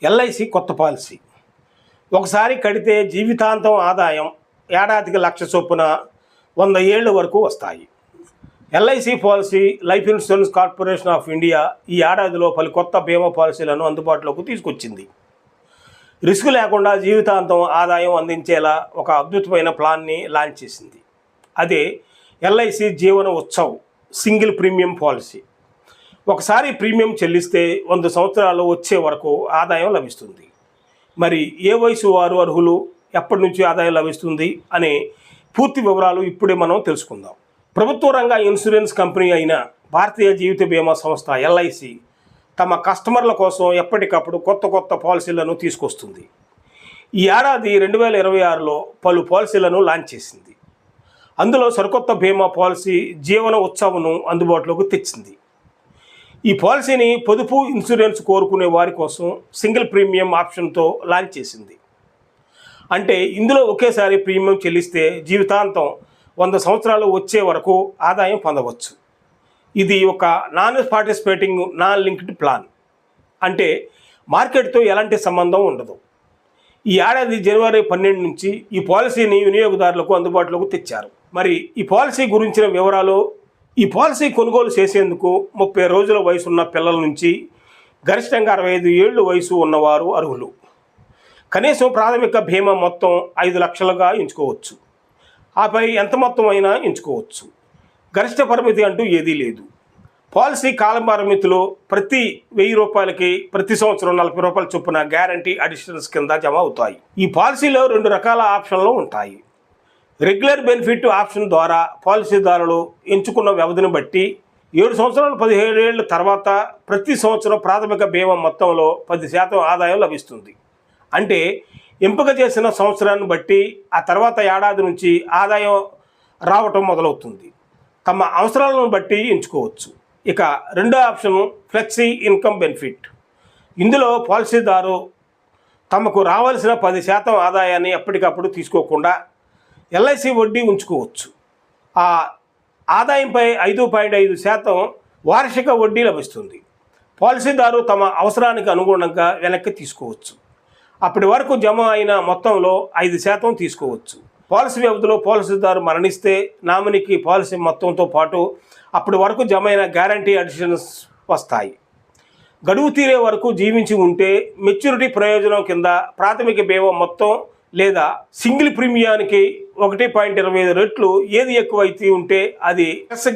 LIC కొత్త policy. ఒకసారి కడితే జీవితాంతం ఆదాయం ఏడాదికి 1,00,000 చొప్పున 100 ఏళ్ల వరకు వస్తాయి. LIC policy life insurance corporation of India ఈ ఏడాదిలో పలు కొత్త బీమా పాలసీలను అందుబాటులోకి తీసుకొచ్చింది. రిస్క్ లేకుండా జీవితాంతం ఆదాయం అందించేలా ఒక అద్భుతమైన ప్లాన్ని లాంచ్ చేసింది. అదే ఎల్ఐసి జీవన ఉత్సవ్ సింగిల్ ప్రీమియం పాలసీ. ఒకసారి ప్రీమియం చెల్లిస్తే 100 సంవత్సరాలు వచ్చే వరకు ఆదాయం లభిస్తుంది. మరి ఏ వయసు వారు అర్హులు, ఎప్పటి నుంచి ఆదాయం లభిస్తుంది అనే పూర్తి వివరాలు ఇప్పుడే మనం తెలుసుకుందాం. ప్రభుత్వ రంగ ఇన్సూరెన్స్ కంపెనీ అయిన భారతీయ జీవిత బీమా సంస్థ ఎల్ఐసి తమ కస్టమర్ల కోసం ఎప్పటికప్పుడు కొత్త పాలసీలను తీసుకొస్తుంది. ఈ ఏడాది 2026లో పలు పాలసీలను లాంచ్ చేసింది. అందులో సరికొత్త బీమా పాలసీ జీవన ఉత్సవ్ను అందుబాటులోకి తెచ్చింది. ఈ పాలసీని పొదుపు ఇన్సూరెన్స్ కోరుకునే వారి కోసం సింగిల్ ప్రీమియం ఆప్షన్తో లాంచ్ చేసింది. అంటే ఇందులో ఒకేసారి ప్రీమియం చెల్లిస్తే జీవితాంతం 100 సంవత్సరాలు వచ్చే వరకు ఆదాయం పొందవచ్చు. ఇది ఒక non participating non linked plan. అంటే మార్కెట్తో ఎలాంటి సంబంధం ఉండదు. ఈ ఏడాది జనవరి 12 నుంచి ఈ పాలసీని వినియోగదారులకు అందుబాటులోకి తెచ్చారు. మరి ఈ పాలసీ గురించిన వివరాలు. ఈ పాలసీ కొనుగోలు చేసేందుకు 30 రోజుల వయసు ఉన్న పిల్లల నుంచి గరిష్టంగా 65 ఏళ్ళు వయసు ఉన్నవారు అర్హులు. కనీసం ప్రాథమిక బీమా మొత్తం 5 లక్షలుగా ఎంచుకోవచ్చు. ఆపై ఎంత మొత్తం అయినా ఎంచుకోవచ్చు. గరిష్ట పరిమితి అంటూ ఏదీ లేదు. పాలసీ కాల పరిమితిలో ప్రతి 1000 రూపాయలకి ప్రతి సంవత్సరం 40 రూపాయల చొప్పున గ్యారంటీ అడిషనల్స్ కింద జమ అవుతాయి. ఈ పాలసీలో 2 రకాల ఆప్షన్లు ఉంటాయి. రెగ్యులర్ బెనిఫిట్ ఆప్షన్ ద్వారా పాలసీదారులు ఎంచుకున్న వ్యవధిని బట్టి 7 సంవత్సరాలు 17 ఏళ్ల తర్వాత ప్రతి సంవత్సరం ప్రాథమిక బీమా మొత్తంలో 10% ఆదాయం లభిస్తుంది. అంటే ఎంపిక చేసిన సంవత్సరాన్ని బట్టి ఆ తర్వాత ఏడాది నుంచి ఆదాయం రావటం మొదలవుతుంది. తమ అవసరాలను బట్టి ఎంచుకోవచ్చు. ఇక రెండో ఆప్షన్ ఫ్లెక్సీ ఇన్కమ్ బెనిఫిట్. ఇందులో పాలసీదారు తమకు రావాల్సిన 10% ఆదాయాన్ని ఎప్పటికప్పుడు తీసుకోకుండా ఎల్ఐసి వడ్డీ ఉంచుకోవచ్చు. ఆ ఆదాయంపై 5.5% వార్షిక వడ్డీ లభిస్తుంది. పాలసీదారు తమ అవసరానికి అనుగుణంగా వెనక్కి తీసుకోవచ్చు. అప్పటి వరకు జమ అయిన మొత్తంలో 5% తీసుకోవచ్చు. పాలసీ వ్యవధిలో పాలసీదారు మరణిస్తే నామినీకి పాలసీ మొత్తంతో పాటు అప్పటి వరకు జమ అయిన గ్యారంటీ అడిషన్స్ వస్తాయి. గడువు తీరే వరకు జీవించి ఉంటే మెచ్యూరిటీ ప్రయోజనం కింద ప్రాథమిక బీమా మొత్తం లేదా సింగిల్ ప్రీమియానికి 1.25 రెట్లు ఏది ఎక్కువైతే ఉంటే అది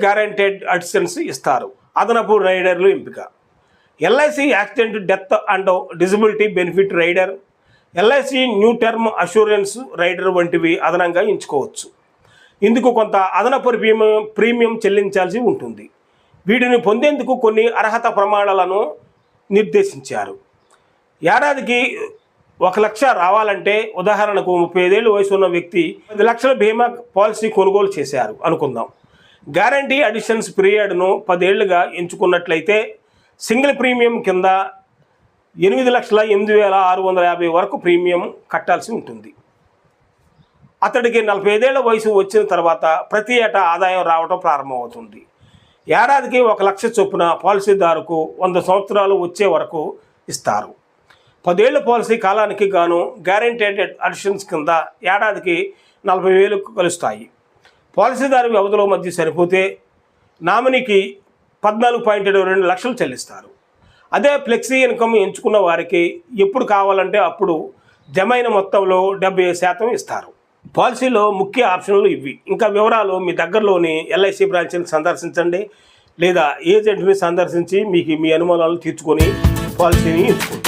గ్యారంటెడ్ అడిషన్స్ ఇస్తారు. అదనపు రైడర్లు ఎంపిక. LIC accident death and disability benefit rider, LIC new term assurance rider వంటివి అదనంగా ఎంచుకోవచ్చు. ఇందుకు కొంత అదనపు ప్రీమియం చెల్లించాల్సి ఉంటుంది. వీటిని పొందేందుకు కొన్ని అర్హత ప్రమాణాలను నిర్దేశించారు. ఏడాదికి 1 లక్ష రావాలంటే, ఉదాహరణకు 35 ఏళ్ళు వయసు ఉన్న వ్యక్తి 10 లక్షల బీమా పాలసీ కొనుగోలు చేశారు అనుకుందాం. గ్యారంటీ అడిషన్స్ పీరియడ్ను 10 ఏళ్లుగా ఎంచుకున్నట్లయితే సింగిల్ ప్రీమియం కింద 8,08,650 వరకు ప్రీమియం కట్టాల్సి ఉంటుంది. అతడికి 45 ఏళ్ల వయసు వచ్చిన తర్వాత ప్రతి ఏటా ఆదాయం రావడం ప్రారంభమవుతుంది. ఏడాదికి 1 లక్ష చొప్పున పాలసీదారుకు 100 సంవత్సరాలు వచ్చే వరకు ఇస్తారు. 10 ఏళ్ల పాలసీ కాలానికి గాను గ్యారంటెడ్ అడిషన్స్ కింద ఏడాదికి 40,000 కలుస్తాయి. పాలసీదారు వ్యవధిలో మధ్య సరిపోతే నామినీకి 14.22 లక్షలు చెల్లిస్తారు. అదే ఫ్లెక్సీ ఇన్కమ్ ఎంచుకున్న వారికి ఎప్పుడు కావాలంటే అప్పుడు జమైన మొత్తంలో 70% ఇస్తారు. పాలసీలో ముఖ్య ఆప్షన్లు ఇవి. ఇంకా వివరాలు మీ దగ్గరలోని ఎల్ఐసి బ్రాంచ్ని సందర్శించండి, లేదా ఏజెంట్ని సందర్శించి మీకు మీ అనుమానాలు తీర్చుకొని పాలసీని ఎంచుకోండి.